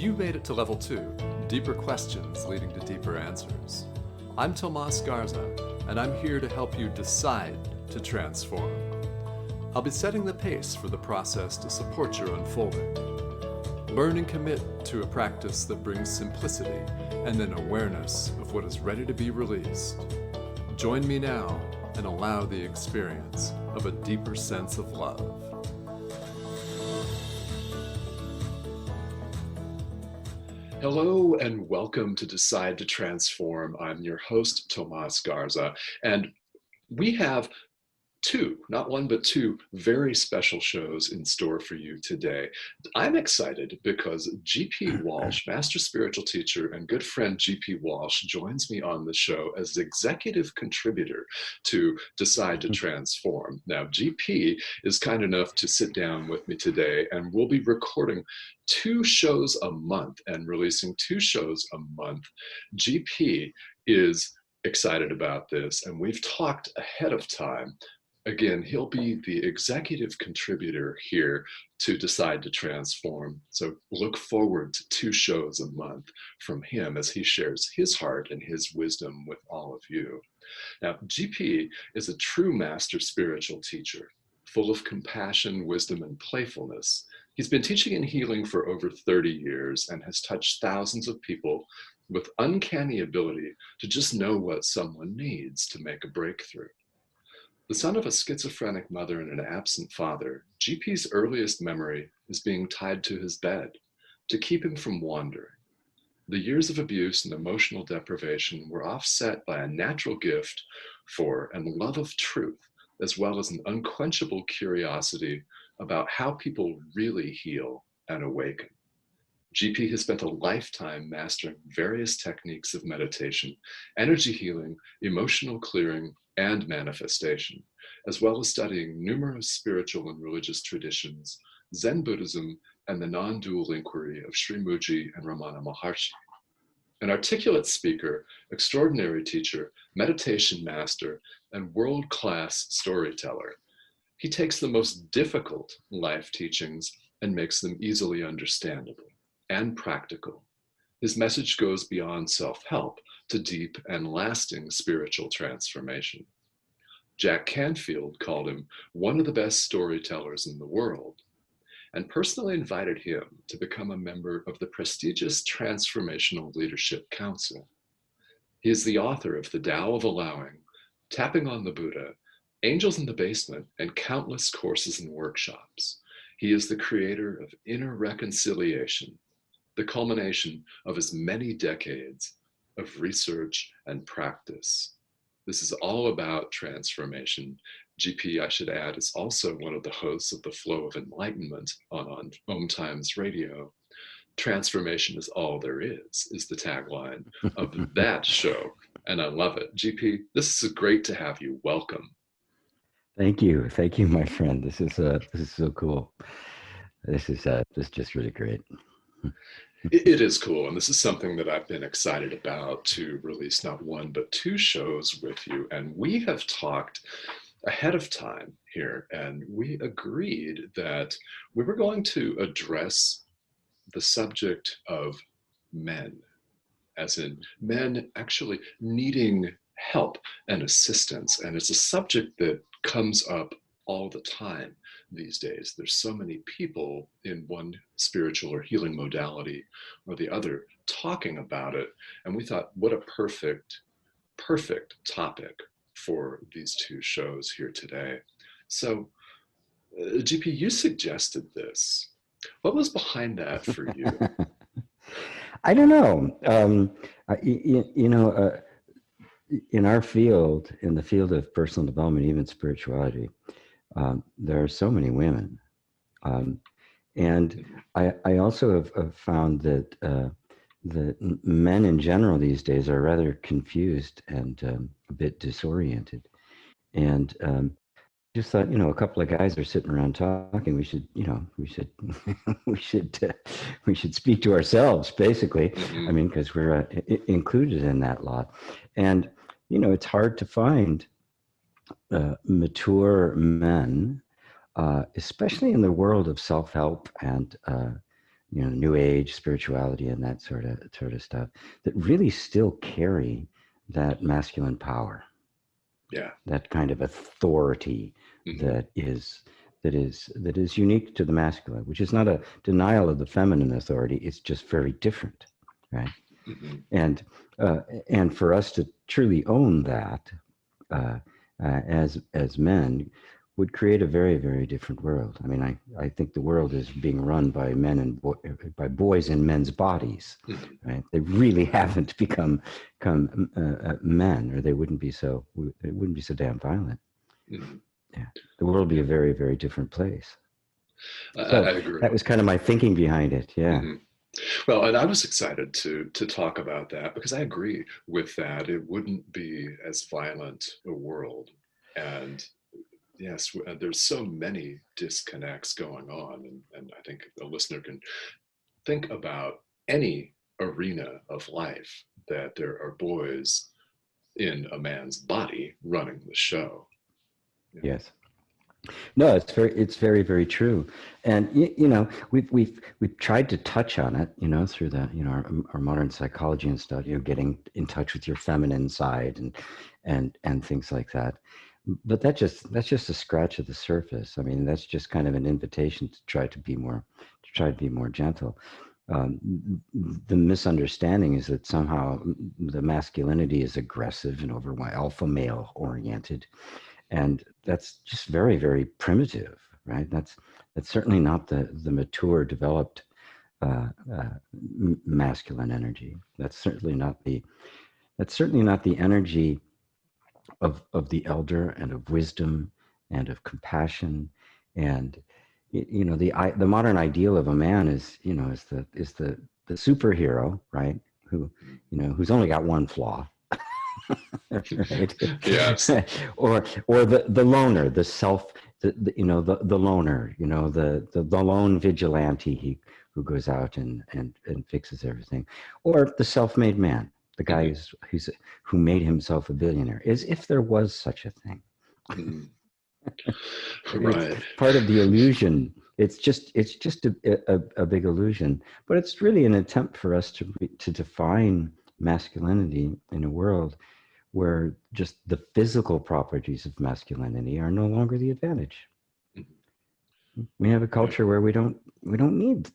You made it to level 2, deeper questions leading to deeper answers. I'm Tomas Garza, and I'm here to help you decide to transform. I'll be setting the pace for the process to support your unfolding. Learn and commit to a practice that brings simplicity and an awareness of what is ready to be released. Join me now and allow the experience of a deeper sense of love. Hello and welcome to Decide to Transform. I'm your host, Tomas Garza, and we have not one, but two very special shows in store for you today. I'm excited because G.P. Walsh, Master Spiritual Teacher and good friend G.P. Walsh, joins me on the show as executive contributor to Decide to Transform. Now, G.P. is kind enough to sit down with me today, and we'll be recording 2 shows a month and releasing 2 shows a month. G.P. is excited about this, and we've talked ahead of time. Again, he'll be the executive contributor here to Decide to Transform. So look forward to 2 shows a month from him as he shares his heart and his wisdom with all of you. Now, GP is a true master spiritual teacher, full of compassion, wisdom, and playfulness. He's been teaching and healing for over 30 years and has touched thousands of people with uncanny ability to just know what someone needs to make a breakthrough. The son of a schizophrenic mother and an absent father, GP's earliest memory is being tied to his bed to keep him from wandering. The years of abuse and emotional deprivation were offset by a natural gift for and love of truth, as well as an unquenchable curiosity about how people really heal and awaken. GP has spent a lifetime mastering various techniques of meditation, energy healing, emotional clearing, and manifestation, as well as studying numerous spiritual and religious traditions, Zen Buddhism, and the non-dual inquiry of Sri Muji and Ramana Maharshi. An articulate speaker, extraordinary teacher, meditation master, and world-class storyteller, he takes the most difficult life teachings and makes them easily understandable and practical. His message goes beyond self-help to deep and lasting spiritual transformation. Jack Canfield called him one of the best storytellers in the world and personally invited him to become a member of the prestigious Transformational Leadership Council. He is the author of The Tao of Allowing, Tapping on the Buddha, Angels in the Basement, and countless courses and workshops. He is the creator of Inner Reconciliation, the culmination of his many decades of research and practice. This is all about transformation. GP, I should add, is also one of the hosts of The Flow of Enlightenment on Om Times Radio. Transformation is all there is the tagline of that show, and I love it. GP, this is great to have you. Welcome. Thank you, my friend. This is so cool. This is just really great. It is cool, and this is something that I've been excited about to release not 1, but 2 shows with you. And we have talked ahead of time here, and we agreed that we were going to address the subject of men, as in men actually needing help and assistance. And it's a subject that comes up all the time these days. There's so many people in one spiritual or healing modality or the other talking about it. And we thought, what a perfect topic for these 2 shows here today. So, GP, you suggested this. What was behind that for you? I don't know. In our field, in the field of personal development, even spirituality, there are so many women. And I also have found that men in general these days are rather confused and a bit disoriented. And just thought, a couple of guys are sitting around talking. We should speak to ourselves, basically. Mm-hmm. I mean, because we're included in that lot. And, it's hard to find mature men, especially in the world of self-help and New Age spirituality and that sort of stuff that really still carry that masculine power. Yeah. That kind of authority Mm-hmm. that is unique to the masculine, which is not a denial of the feminine authority. It's just very different, right? Mm-hmm. And for us to truly own that as men would create a very, very different world. I mean, I think the world is being run by men and by boys in men's bodies, Mm-hmm. right? They really haven't become men, or it wouldn't be so damn violent. Mm-hmm. Yeah, the world would be a very, very different place. I So agree. that was kind of my thinking behind it. Yeah. Mm-hmm. Well, and I was excited to talk about that because I agree with that. It wouldn't be as violent a world, and yes, there's so many disconnects going on, and I think a listener can think about any arena of life that there are boys in a man's body running the show. Yeah. Yes. No, it's very, very true. And we've tried to touch on it, through our modern psychology and stuff, getting in touch with your feminine side and things like that. But that's just a scratch of the surface. I mean, that's just kind of an invitation to try to be more gentle. The misunderstanding is that somehow the masculinity is aggressive and over alpha male oriented, and that's just very, very primitive, right? That's certainly not the mature, developed masculine energy. That's certainly not the energy of the elder and of wisdom and of compassion. And the modern ideal of a man is the superhero, right? Who's only got one flaw. Right? Yes. or the loner, the self, the loner, the lone vigilante who goes out and fixes everything, or the self-made man, the guy Mm-hmm. who made himself a billionaire, as if there was such a thing. Mm-hmm. It's Right. part of the illusion. It's just a big illusion, but it's really an attempt for us to define masculinity in a world where just the physical properties of masculinity are no longer the advantage. Mm-hmm. We have a Yeah. culture where we don't need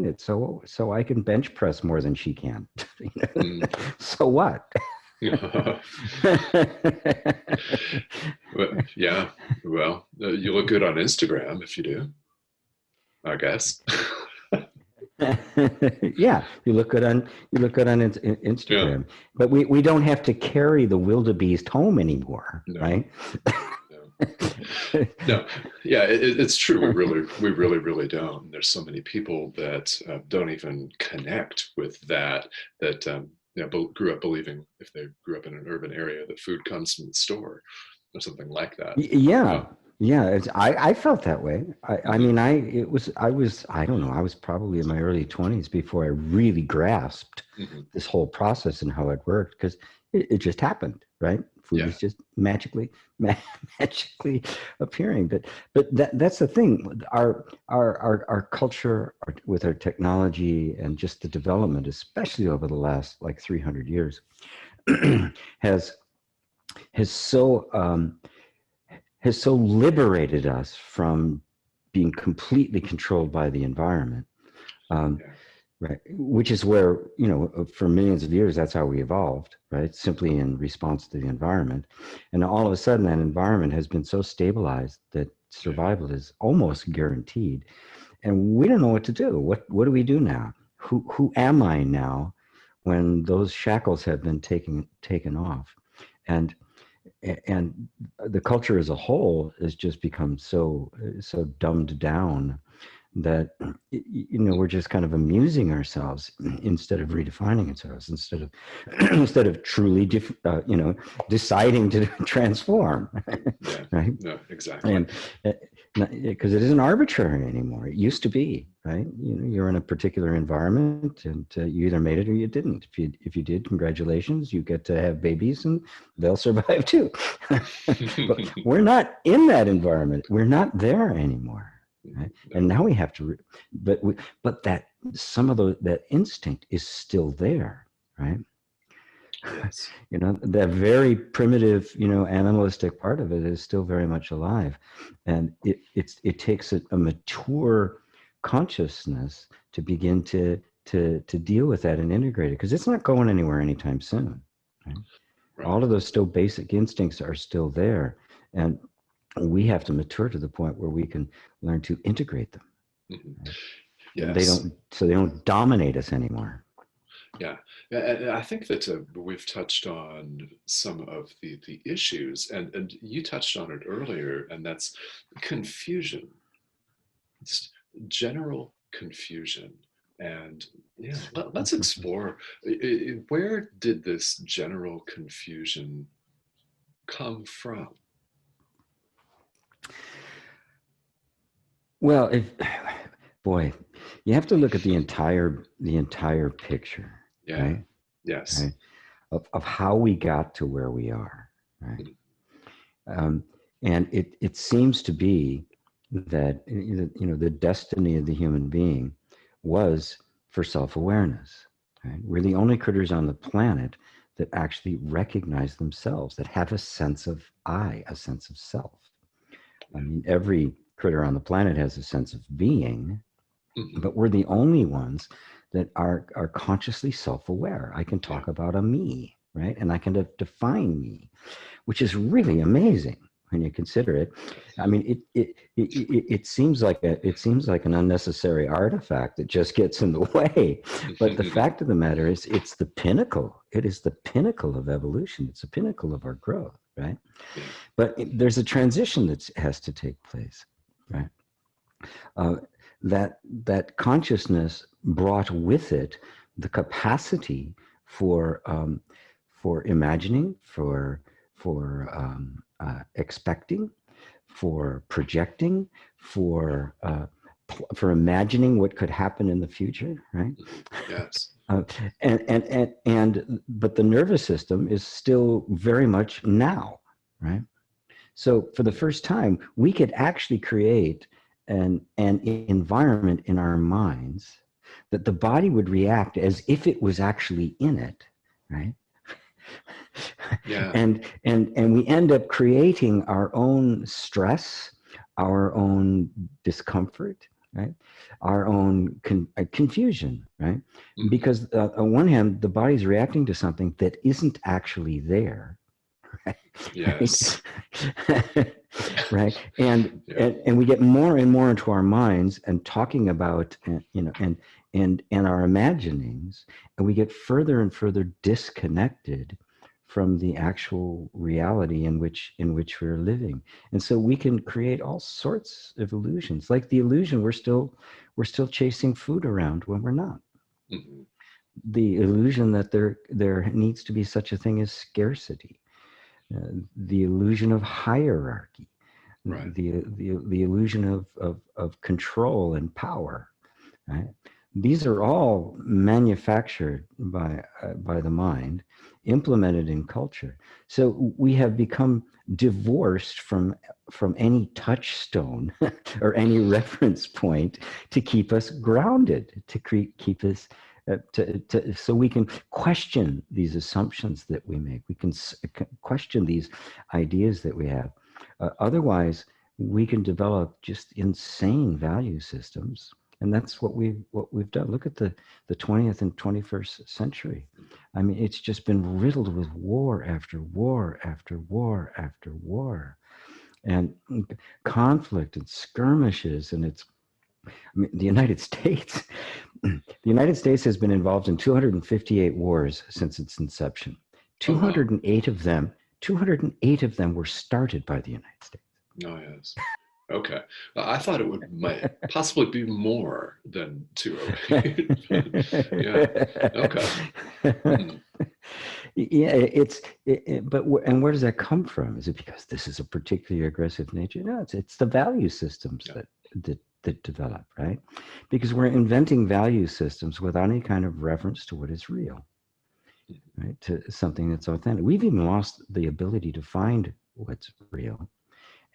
it. So I can bench press more than she can. Mm-hmm. So what? Yeah. Well, you look good on Instagram if you do, I guess. Yeah, you look good on Yeah. Instagram, but we don't have to carry the wildebeest home anymore, No. right? No. No. Yeah, it's true. We really don't. There's so many people that don't even connect with that. That grew up believing, if they grew up in an urban area, that food comes from the store or something like that. Yeah, Yeah. yeah. I felt that way. I Mm-hmm. mean, I don't know. I was probably in my early 20s before I really grasped Mm-hmm. this whole process and how it worked, because it just happened, right? Food Yeah. is just magically appearing. But that's the thing. Our culture, with our technology and just the development, especially over the last like 300 years, has has so has so liberated us from being completely controlled by the environment. Um, Yeah. right, which is where, for millions of years, that's how we evolved, right? Simply in response to the environment. And all of a sudden, that environment has been so stabilized that Yeah. survival is almost guaranteed. And we don't know what to do. What do we do now? Who am I now when those shackles have been taken off? And and the culture as a whole has just become so dumbed down that we're just kind of amusing ourselves instead of redefining ourselves, instead of instead of truly deciding to transform. Yeah. Right. No, exactly. And because it isn't arbitrary anymore. It used to be, right? You're in a particular environment, and you either made it or you didn't. If you did, congratulations, you get to have babies and they'll survive too. But we're not in that environment. We're not there anymore. Right? And now we have to, but some of that instinct is still there, right? Yes. That very primitive, animalistic part of it is still very much alive. And it takes a mature consciousness to begin to deal with that and integrate it, because it's not going anywhere anytime soon. Right? Right. All of those still basic instincts are still there. And we have to mature to the point where we can learn to integrate them. Mm-hmm. Right? Yes. They don't dominate us anymore. Yeah, and I think that we've touched on some of the issues, and you touched on it earlier, and that's confusion. It's general confusion. And yeah, let's explore where did this general confusion come from? Well, boy, you have to look at the entire picture, Yeah. right? Yes. Right? Of how we got to where we are, right? Mm-hmm. And it seems to be that the destiny of the human being was for self-awareness. Right? We're the only critters on the planet that actually recognize themselves, that have a sense of I, a sense of self. I mean, every critter on the planet has a sense of being, Mm-hmm. but we're the only ones that are consciously self-aware. I can talk about a me, right? And I can define me, which is really amazing when you consider it. I mean, it seems like an unnecessary artifact that just gets in the way. But the fact of the matter is, it's the pinnacle. It is the pinnacle of evolution. It's the pinnacle of our growth, right? Yeah. But there's a transition that has to take place, right? That consciousness brought with it the capacity for imagining, for expecting, for projecting, for imagining what could happen in the future, right? Yes. But the nervous system is still very much now, right? So for the first time, we could actually create an environment in our minds that the body would react as if it was actually in it, right? Yeah. And we end up creating our own stress, our own discomfort, right? Our own confusion, right? Mm-hmm. Because on one hand, the body's reacting to something that isn't actually there. Right? Yes. Right. And we get more and more into our minds and talking about, and our imaginings, and we get further and further disconnected from the actual reality in which we're living. And so we can create all sorts of illusions, like the illusion we're still chasing food around when we're not. Mm-hmm. The illusion that there needs to be such a thing as scarcity. The illusion of hierarchy, Right. the illusion of control and power. Right? These are all manufactured by the mind, implemented in culture. So we have become divorced from any touchstone or any reference point to keep us grounded, to keep us. So we can question these assumptions that we make. We can question these ideas that we have. Otherwise, we can develop just insane value systems, and that's what we've done. Look at the 20th and 21st century. I mean, it's just been riddled with war after war after war after war, and conflict and skirmishes, and the United States. The United States has been involved in 258 wars since its inception. 208 of them were started by the United States. Oh, yes. Okay. I thought it might possibly be more than 208. Yeah. Okay. Hmm. Yeah, but where does that come from? Is it because this is a particularly aggressive nature? No, it's the value systems that develop, right? Because we're inventing value systems without any kind of reference to what is real, right? To something that's authentic. We've even lost the ability to find what's real.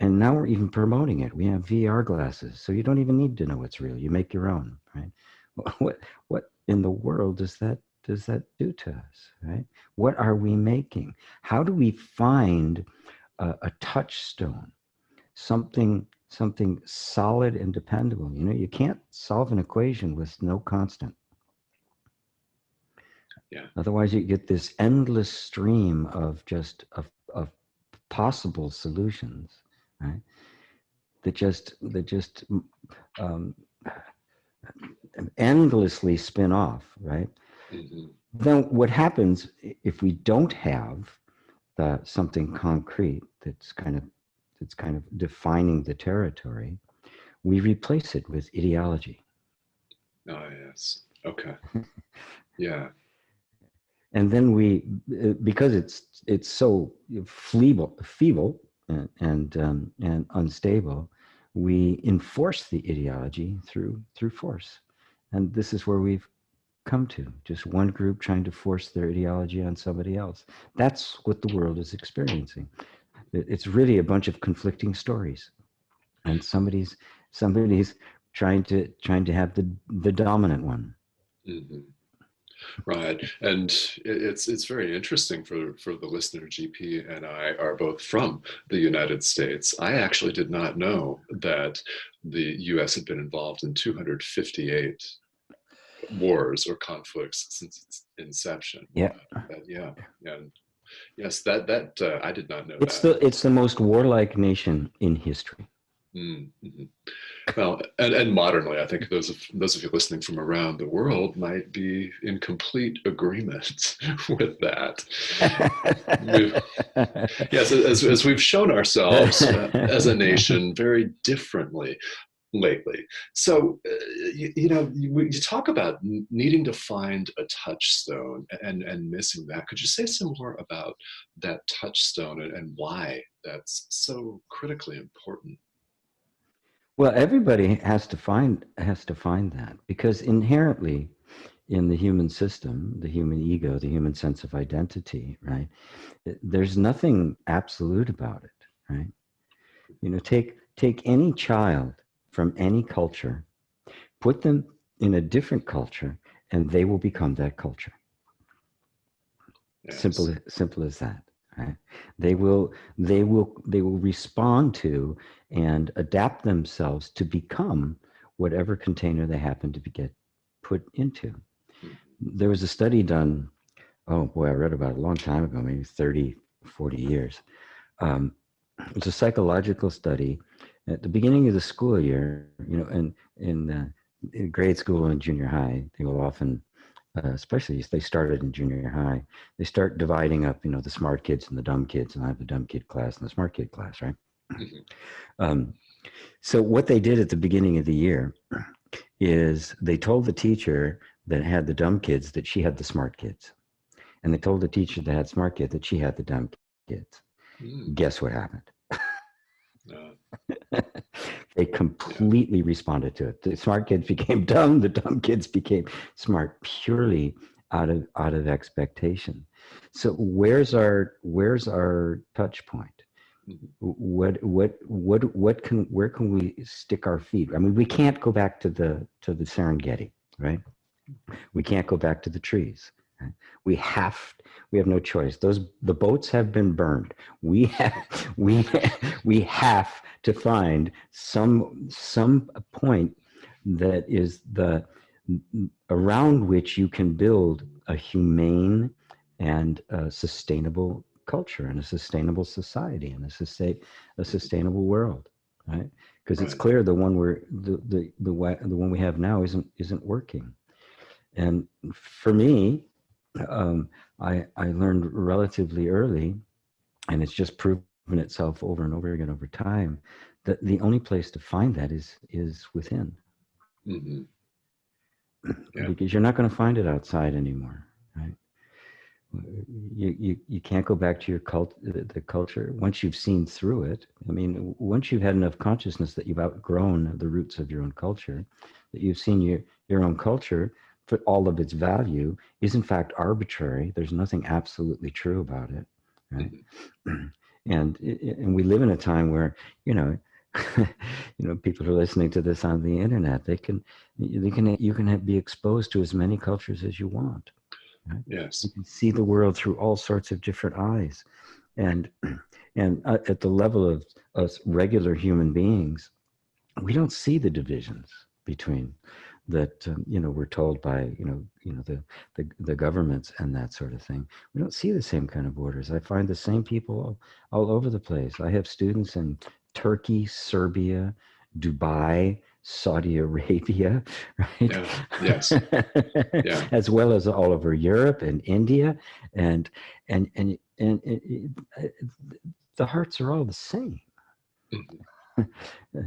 And now we're even promoting it. We have VR glasses, so you don't even need to know what's real. You make your own, right? what in the world does that do to us, right? What are we making? How do we find a touchstone, something solid and dependable? You know, you can't solve an equation with no constant. Yeah. Otherwise, you get this endless stream of possible solutions, right? That just um, endlessly spin off, right? Mm-hmm. Then what happens if we don't have something concrete that's kind of defining the territory? We replace it with ideology. Oh, yes. Okay. Yeah. And then because it's so feeble and unstable, we enforce the ideology through force, and this is where we've come to, just one group trying to force their ideology on somebody else. That's what the world is experiencing. It's really a bunch of conflicting stories, and somebody's trying to have the dominant one. Mm-hmm. Right, and it's very interesting for the listener. GP and I are both from the United States. I actually did not know that the U.S. had been involved in 258 wars or conflicts since its inception. Yeah, Yeah, and yes, that I did not know it's that. the most warlike nation in history. Mm-hmm. Well, and modernly, I think those of you listening from around the world might be in complete agreement with that. Yes, as we've shown ourselves as a nation very differently lately. So, you talk about needing to find a touchstone and missing that. Could you say some more about that touchstone and why that's so critically important? Well, everybody has to find that, because inherently in the human system, the human ego, the human sense of identity, right? There's nothing absolute about it, right? You know, take any child from any culture, put them in a different culture, and they will become that culture. Yes. Simple as that. Right? They will respond to and adapt themselves to become whatever container they happen to get put into. There was a study done, oh boy, I read about it a long time ago, maybe 30, 40 years. It's a psychological study at the beginning of the school year, you know, and in grade school and junior high, they will often, especially if they started in junior high, they start dividing up, you know, the smart kids and the dumb kids, and I have the dumb kid class and the smart kid class, right? Mm-hmm. Um, so what they did at the beginning of the year is they told the teacher that had the dumb kids that she had the smart kids, and they told the teacher that had smart kids that she had the dumb kids. Mm. Guess what happened? Uh, They yeah. completely responded to it. The smart kids became dumb. The dumb kids became smart, purely out of expectation. So where's our touch point? Mm-hmm. Where can we stick our feet? I mean, we can't go back to the Serengeti, right? We can't go back to the trees. Right? We have we have no choice. The boats have been burned. We have we have to find some point that is the around which you can build a humane and sustainable culture and a sustainable society and a sustainable world, right? Because it's Right. clear the one we have now isn't working. And for me, I learned relatively early, and it's just proven itself over and over again over time, that the only place to find that is within, Mm-hmm. Yeah. because you're not going to find it outside anymore, right? You can't go back to the culture once you've seen through it. I mean, once you've had enough consciousness that you've outgrown the roots of your own culture, that you've seen your own culture for all of its value is in fact arbitrary. There's nothing absolutely true about it, right? Mm-hmm. And we live in a time where, you know, people who are listening to this on the internet, you can be exposed to as many cultures as you want. Right? Yes. You can see the world through all sorts of different eyes, and at the level of us regular human beings, we don't see the divisions between that we're told by the governments and that sort of thing. We don't see the same kind of borders. I find the same people all over the place. I have students in Turkey, Serbia, Dubai, Saudi Arabia, right? Yeah. Yes. Yeah. As well as all over Europe and India, and the hearts are all the same. Mm-hmm.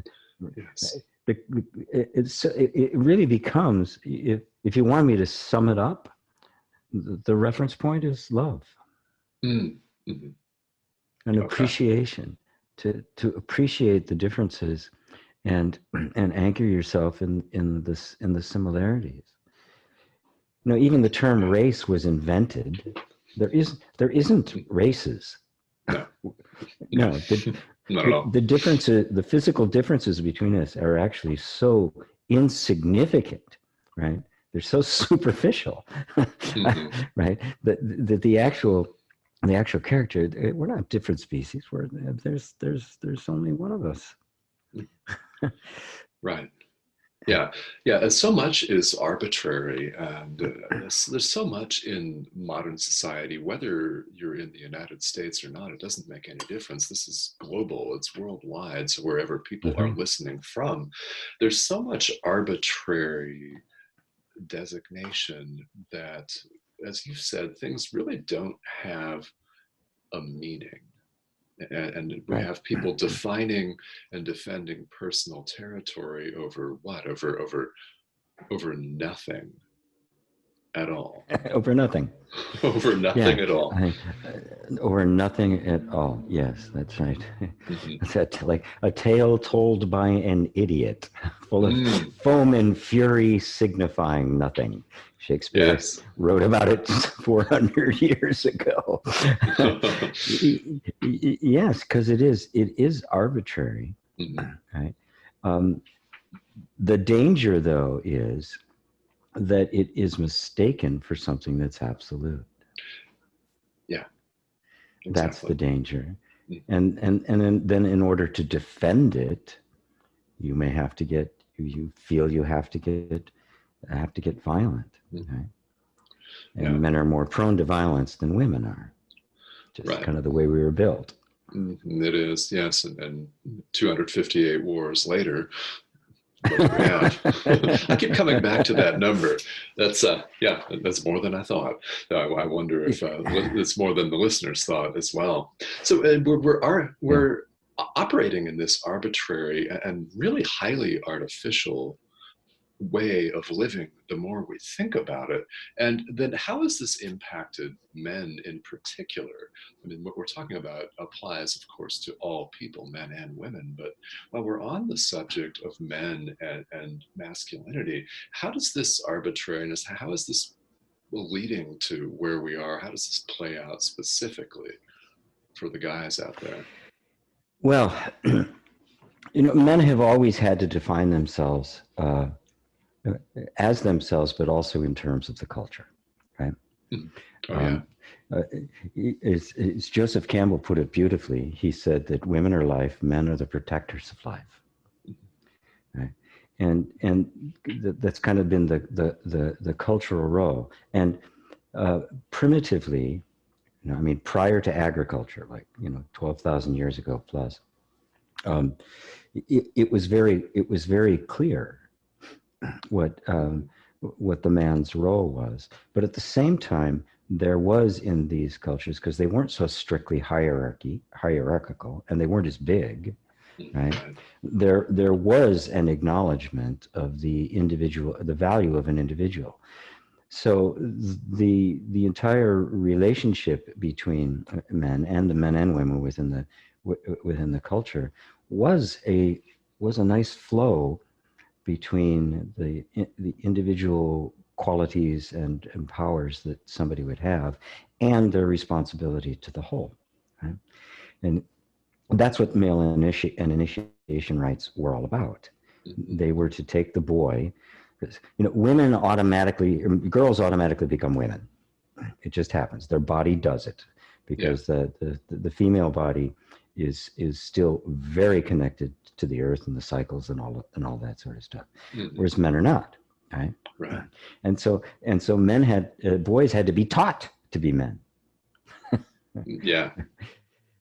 Yes. It really becomes, if you want me to sum it up, the reference point is love. Mm-hmm. An appreciation, to appreciate the differences and anchor yourself in the similarities. Even the term race was invented. There isn't races. No. No. Not at all. The differences, the physical differences between us are actually so insignificant, right? They're so superficial, mm-hmm. Right? That the actual character, we're not different species. There's only one of us. Right. Yeah. And so much is arbitrary, and there's so much in modern society, whether you're in the United States or not, it doesn't make any difference. This is global, it's worldwide, so wherever people mm-hmm. are listening from, there's so much arbitrary designation that, as you said, things really don't have a meaning. And we have people defining and defending personal territory over what? Over nothing at all. Over nothing. Over nothing at all. Over nothing at all. Yes, that's right. Mm-hmm. That's like a tale told by an idiot, full of foam and fury, signifying nothing. Shakespeare wrote about it 400 years ago. Yes, because it is arbitrary. Mm-hmm. Right? The danger, though, is that it is mistaken for something that's absolute. Yeah, exactly. That's the danger. Mm-hmm. And then in order to defend it, you may have to get, you feel you have to get violent. Mm-hmm. Right? And men are more prone to violence than women are. Just kind of the way we were built. Mm-hmm. It is, yes. And 258 wars later, what do we have? I keep coming back to that number. That's that's more than I thought. I wonder if it's more than the listeners thought as well. So we're operating in this arbitrary and really highly artificial way of living the more we think about it. And then how has this impacted men in particular? I mean, what we're talking about applies, of course, to all people, men and women. But while we're on the subject of men and masculinity, how does this arbitrariness, how is this leading to where we are? How does this play out specifically for the guys out there? Well, men have always had to define themselves as themselves, but also in terms of the culture, right? As Joseph Campbell put it beautifully, he said that women are life, men are the protectors of life, right? And that's kind of been the cultural role. And primitively, prior to agriculture, like 12,000 years ago plus, it was very clear what the man's role was. But at the same time, there was in these cultures, because they weren't so strictly hierarchical, and they weren't as big, right? There was an acknowledgement of the individual, the value of an individual. So the entire relationship between men and women within the culture was a nice flow between the individual qualities and powers that somebody would have and their responsibility to the whole, right? And That's what male initiation rites were all about. They were to take the boy, because women automatically, girls automatically become women. It just happens. Their body does it, because the female body is still very connected to the earth and the cycles and all that sort of stuff, whereas men are not. Right. Right. And so boys had to be taught to be men. Yeah.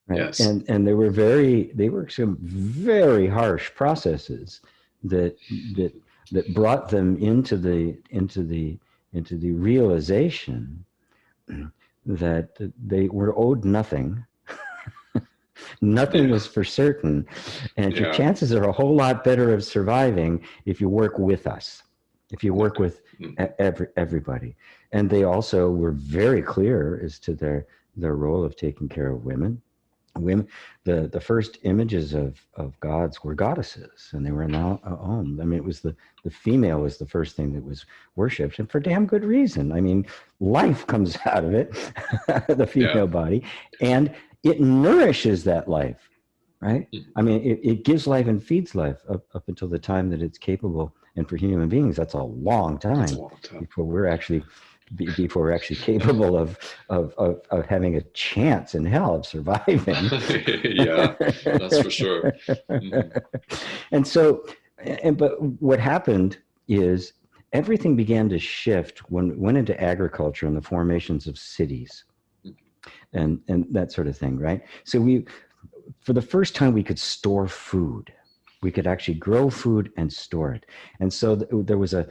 Right. Yes. And there were some very harsh processes that brought them into the realization that they were owed nothing. Nothing was for certain, and your chances are a whole lot better of surviving if you work with us, if you work with everybody. And they also were very clear as to their role of taking care of women. The first images of gods were goddesses, and they were now owned. I mean, it was the female was the first thing that was worshipped, and for damn good reason. I mean, life comes out of it, the female body, and it nourishes that life, right? I mean, it gives life and feeds life up until the time that it's capable. And for human beings, that's a long time, before we're actually capable of having a chance in hell of surviving. Yeah, that's for sure. And so, but what happened is everything began to shift when it went into agriculture and the formations of cities and that sort of thing, right? So for the first time, we could store food. We could actually grow food and store it. And so there was a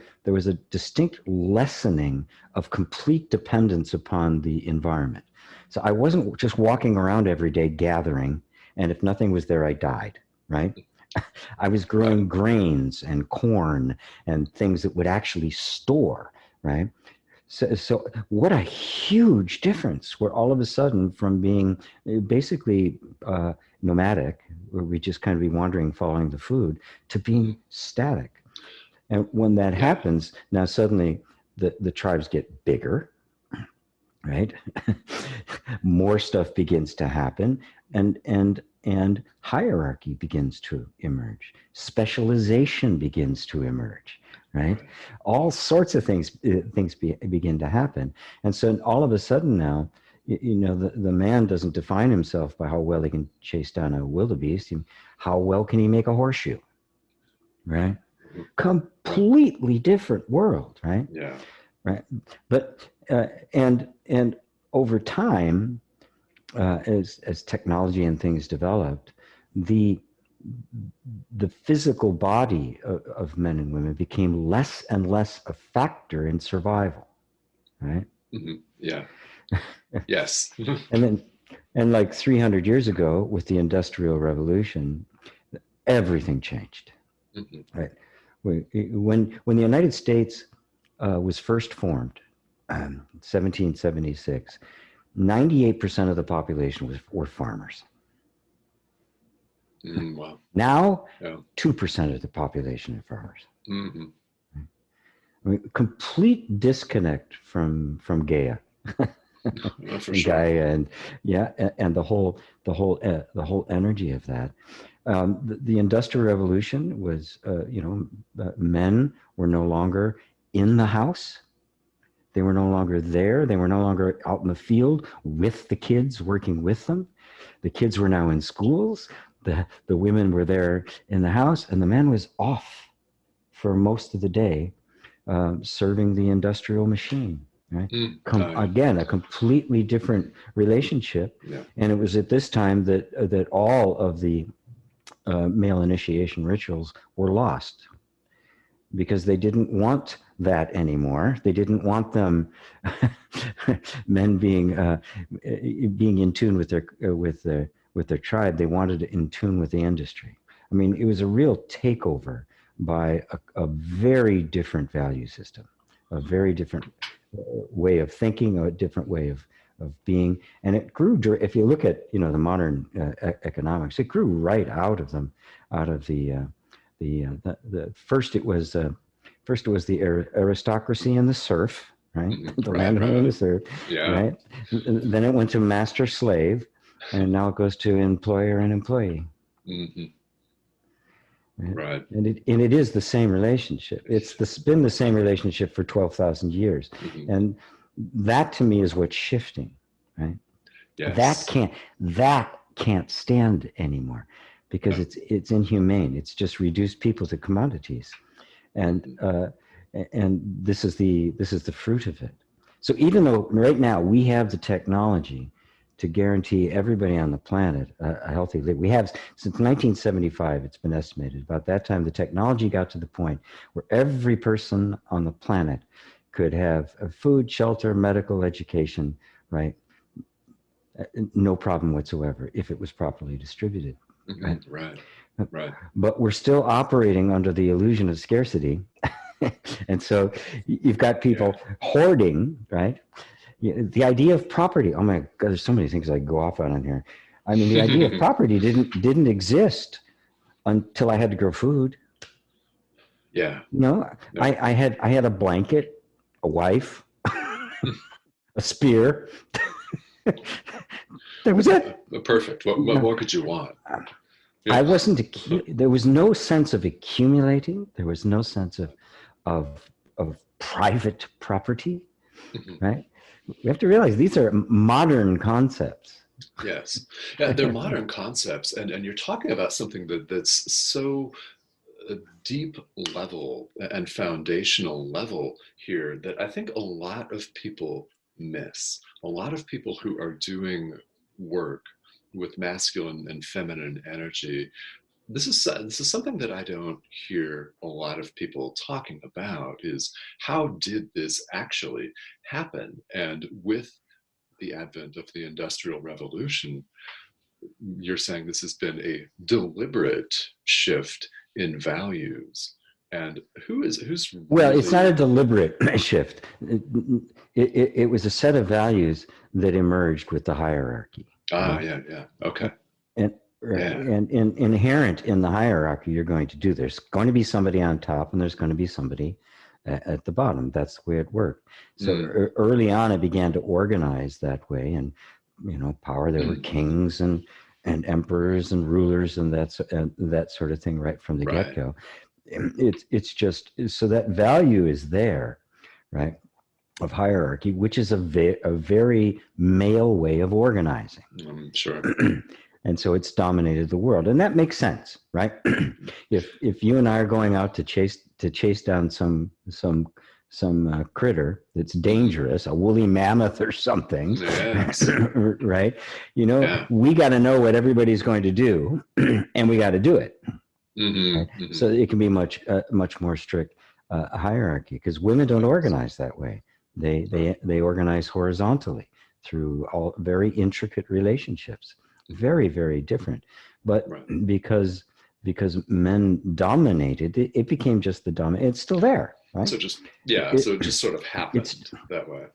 distinct lessening of complete dependence upon the environment. So I wasn't just walking around every day gathering, and if nothing was there, I died, right? I was growing grains and corn and things that would actually store, right? So what a huge difference, where all of a sudden, from being basically nomadic, where we just kind of be wandering, following the food, to being static. And when that happens, now suddenly the tribes get bigger, right? More stuff begins to happen, and hierarchy begins to emerge. Specialization begins to emerge. Right? All sorts of things begin to happen. And so all of a sudden now, the man doesn't define himself by how well he can chase down a wildebeest. How well can he make a horseshoe? Right? Completely different world, right? Yeah. Right. But and over time, as technology and things developed, the physical body of men and women became less and less a factor in survival, right? Yeah. Yes. and like 300 years ago, with the Industrial Revolution, everything changed, right? When the United States was first formed, 1776, 98% of the population were farmers. Wow. Now, 2% of the population are farmers. I mean, complete disconnect from Gaia, for sure. Gaia, and the whole energy of that. The Industrial Revolution was, men were no longer in the house. They were no longer there. They were no longer out in the field with the kids, working with them. The kids were now in schools. The women were there in the house, and the man was off for most of the day, serving the industrial machine. Right? Again, a completely different relationship. Yeah. And it was at this time that all of the male initiation rituals were lost, because they didn't want that anymore. They didn't want them, men being in tune with their tribe. They wanted it in tune with the industry. I mean, it was a real takeover by a very different value system, a very different way of thinking, a different way of being. And it grew, if you look at, the modern economics, it grew right out of them, out of the first it was the aristocracy and the serf, right? The land and the serf, right? Then it went to master slave, and now it goes to employer and employee. Hmm. Right? Right. And it is the same relationship. Been the same relationship for 12,000 years. Hmm. And that to me is what's shifting, right? Yes. That can't stand anymore because No. it's inhumane. It's just reduced people to commodities. And Hmm. and this is the fruit of it. So even though right now we have the technology to guarantee everybody on the planet a healthy life, we have since 1975. It's been estimated about that time the technology got to the point where every person on the planet could have food, shelter, medical, education, right? No problem whatsoever if it was properly distributed, Hmm. right? Right. Right. But we're still operating under the illusion of scarcity. And so you've got Yeah. people hoarding, right? The idea of property. Oh my God, there's so many things I go off on here. I mean, the idea of property didn't exist until I had to grow food. Yeah. You know, No. I had a blanket, a wife, a spear. That was it. Perfect. What, You what know, more could you want? I Yeah. wasn't. There was no sense of accumulating. There was no sense of private property. Mhm. Right? We have to realize these are modern concepts. Yes. Yeah, they're modern concepts, and you're talking about something that's so deep level and foundational level here that I think a lot of people miss. A lot of people who are doing work with masculine and feminine energy, this is something that I don't hear a lot of people talking about, is how did this actually happen? And with the advent of the Industrial Revolution, you're saying this has been a deliberate shift in values. And who's Well, it's not a really. deliberate shift. It was a set of values that emerged with the hierarchy, Ah, right? yeah, yeah, okay. And right, Yeah. and inherent in the hierarchy, you're going to do. There's going to be somebody on top, and there's going to be somebody at the bottom. That's the way it worked. So Mm, early on, it began to organize that way, and power. There were mm, mm, kings and emperors and rulers and that sort of thing right from the get right. go. It's just so that value is there, right? Of hierarchy, which is a very male way of organizing. Sure. And so it's dominated the world, and that makes sense, right? If you and I are going out to chase down some critter that's Hmm. dangerous, a woolly mammoth or something, Yes. right? Yeah. We got to know what everybody's going to do, and we got to do it, Hmm. right? Hmm. So it can be much more strict hierarchy because women don't Yes. organize that way. They Right. they they organize horizontally through all very intricate relationships, Hmm. very very different. But Right. because men dominated, it became just the dominant. It's still there, right? So just, yeah, It, so it just sort of it's happened that way.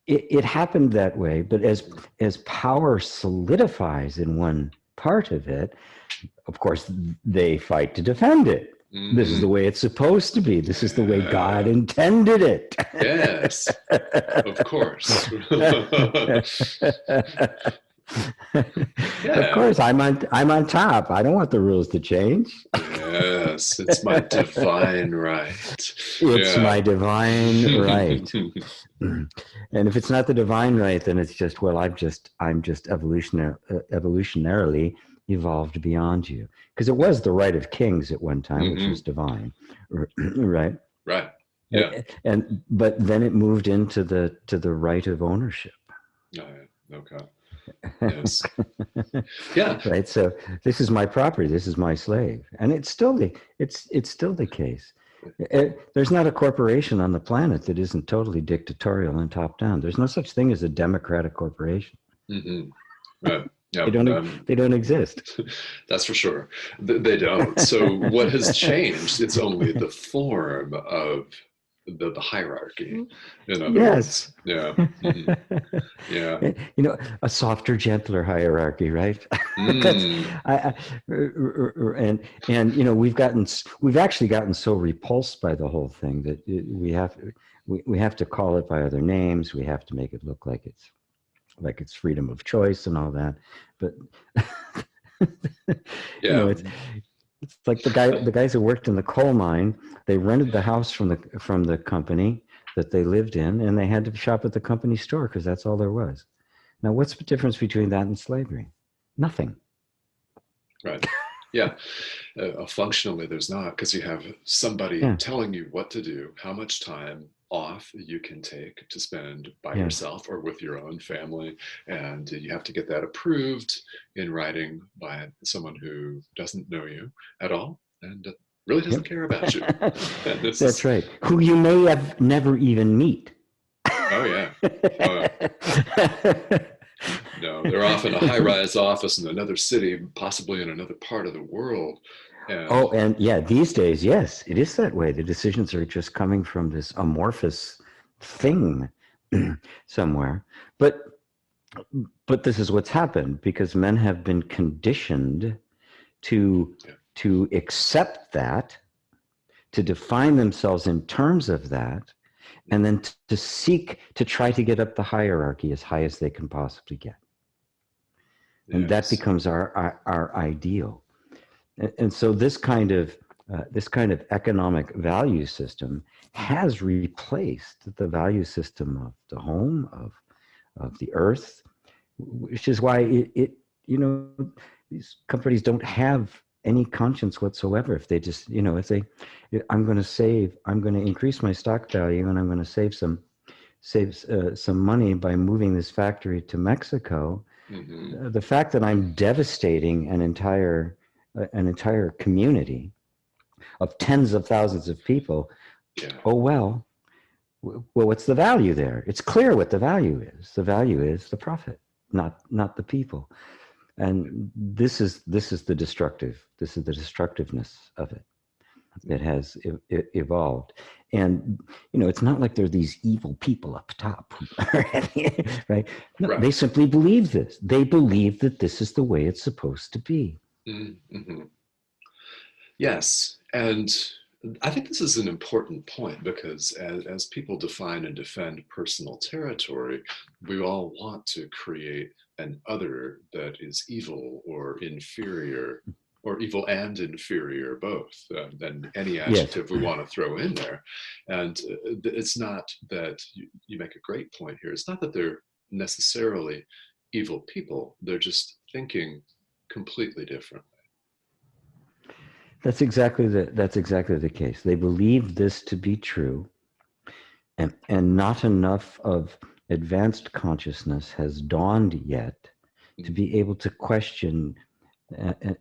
it happened that way. But as power solidifies in one part of it, of course, they fight to defend it. This is the Hmm. way it's supposed to be. This is the way God Yeah. intended it. Yes. Of course. Of Yeah. course, I'm on top. I don't want the rules to change. Yes, it's my divine right. It's Yeah. my divine right. And if it's not the divine right, then it's just, well, I'm just evolutionarily evolved beyond you. Because it was the right of kings at one time, which was Hmm. divine, right? Right. Yeah. And but then it moved into the right of ownership. Oh, yeah. Okay. Yes. Yeah. Right. So this is my property. This is my slave, and it's still the case. There's not a corporation on the planet that isn't totally dictatorial and top down. There's no such thing as a democratic corporation. Hmm. Right. They Yeah. don't exist. That's for sure. They don't. So what has changed? It's only the form of the hierarchy. In other Yes. words. Yeah. Hmm. Yeah. A softer, gentler hierarchy, right? That's Mm. I and we've actually gotten so repulsed by the whole thing that we have to call it by other names. We have to make it look like like it's freedom of choice and all that. But you know, Yeah. it's like the guys who worked in the coal mine, they rented the house from the company that they lived in, and they had to shop at the company store because that's all there was. Now, what's the difference between that and slavery? Nothing. Right. Yeah. Functionally, there's not, because you have somebody Yeah, telling you what to do, how much time off you can take to spend by yeah, yourself or with your own family. And you have to get that approved in writing by someone who doesn't know you at all and really doesn't yep. care about you. And this That's is, right. Who you may have never even meet. oh, yeah. Oh, no, they're off in a high rise office in another city, possibly in another part of the world. And Oh, and yeah, these days, yes, it is that way. The decisions are just coming from this amorphous thing somewhere. But this is what's happened because men have been conditioned to yeah, to accept that, to define themselves in terms of that, and then to seek to try to get up the hierarchy as high as they can possibly get. And that yes. becomes our ideal. And so this kind of economic value system has replaced the value system of the home, of the earth, which is why it you know, these companies don't have any conscience whatsoever. If they just, you know, if they, I'm going to save, I'm going to increase my stock value, and I'm going to save some money by moving this factory to Mexico. Hmm. The fact that I'm devastating an entire community of tens of thousands of people, Yeah. oh well, what's the value there? It's clear what the value is. The value is the profit, not the people. And this is the destructiveness of it that has evolved. And you know, it's not like there are these evil people up top, right? No, Right. they simply believe this. They believe that this is the way it's supposed to be. Mm-hmm. Yes. And I think this is an important point because as people define and defend personal territory, we all want to create an other that is evil or inferior, or evil and inferior both, than any Yes, adjective we want to throw in there. And it's not that you make a great point here. It's not that they're necessarily evil people, they're just thinking completely different. that's exactly the case. They believe this to be true, and not enough of advanced consciousness has dawned yet to Mm. be able to question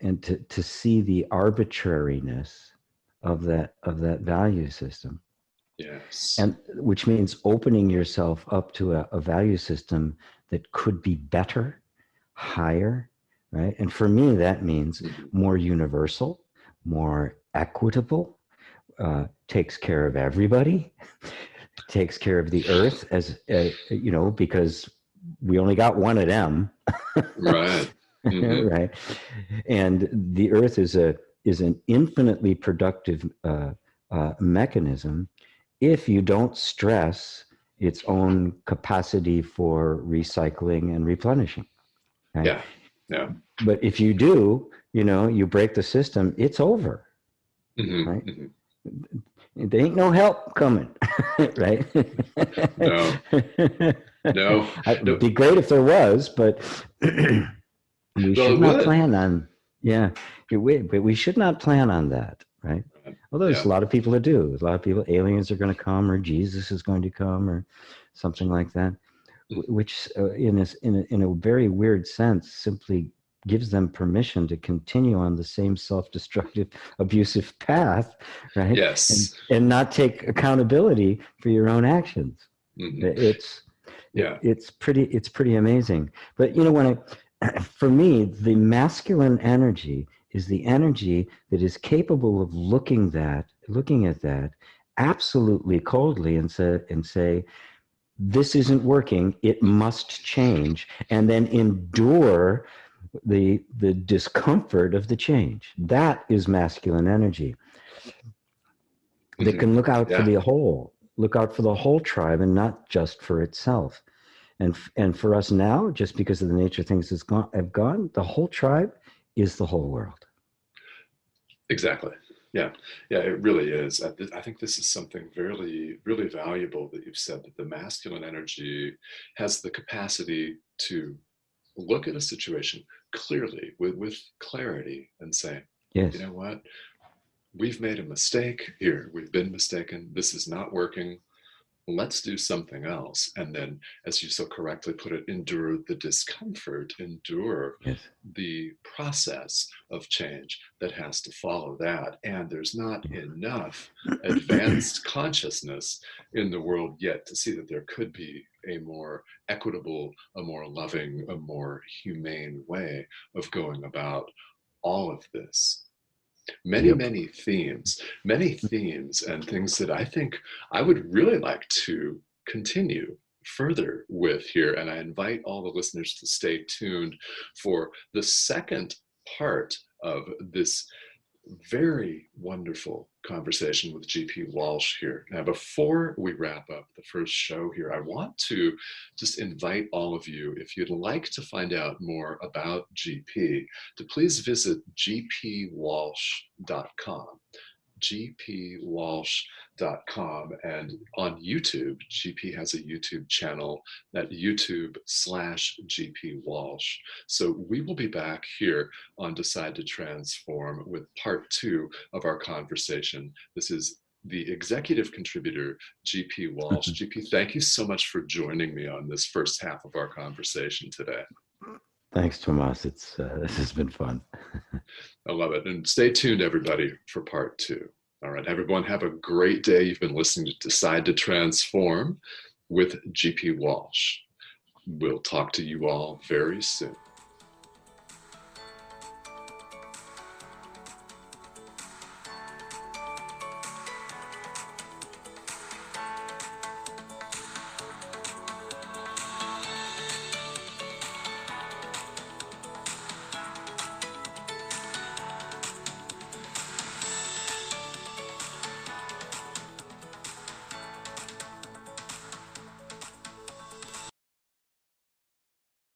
and to see the arbitrariness of that value system, Yes. and which means opening yourself up to a value system that could be better, higher, right? And for me, that means Mhm. more universal, more equitable, takes care of everybody, takes care of the earth as you know, because we only got one of them. Right. Hmm. Right, and the earth is an infinitely productive mechanism if you don't stress its own capacity for recycling and replenishing, right? Yeah. Yeah. But if you do, you know, you break the system, it's over, Hmm. right? Hmm. There ain't no help coming, right? No. No. It'd No. be great if there was, but we Well, should it not would. plan on, yeah, but we should not plan on that, right? Although there's Yeah. a lot of people that do. A lot of people, aliens are going to come, or Jesus is going to come, or something like that, which in a very weird sense simply gives them permission to continue on the same self-destructive, abusive path, right? Yes. And not take accountability for your own actions. Hmm. It's Yeah. it's pretty amazing. But you know, for me, the masculine energy is the energy that is capable of looking at that absolutely coldly and say, this isn't working, it must change, and then endure the discomfort of the change. That is masculine energy that Hmm. can look out for Yeah. the whole, look out for the whole tribe and not just for itself. And for us now, just because of the nature of things have gone, the whole tribe is the whole world. Exactly. Yeah. Yeah, it really is. I think this is something really, really valuable that you've said, that the masculine energy has the capacity to look at a situation clearly, with clarity, and say, you Yes. know what? We've made a mistake here. We've been mistaken. This is not working. Let's do something else. And then, as you so correctly put it, endure the discomfort, endure Yes. the process of change that has to follow that. And there's not Yeah. enough advanced consciousness in the world yet to see that there could be a more equitable, a more loving, a more humane way of going about all of this. Many, Yep. many themes and things that I think I would really like to continue further with here. And I invite all the listeners to stay tuned for the second part of this very wonderful conversation with GP Walsh here. Now, before we wrap up the first show here, I want to just invite all of you, if you'd like to find out more about GP, to please visit gpwalsh.com. gpwalsh.com, and on YouTube, GP has a YouTube channel at YouTube/GP Walsh. So we will be back here on Decide to Transform with part 2 of our conversation. This is the executive contributor, GP Walsh. GP, thank you so much for joining me on this first half of our conversation today. Thanks, Tomas. This has been fun. I love it. And stay tuned, everybody, for part 2. All right, everyone, have a great day. You've been listening to Decide to Transform with GP Walsh. We'll talk to you all very soon.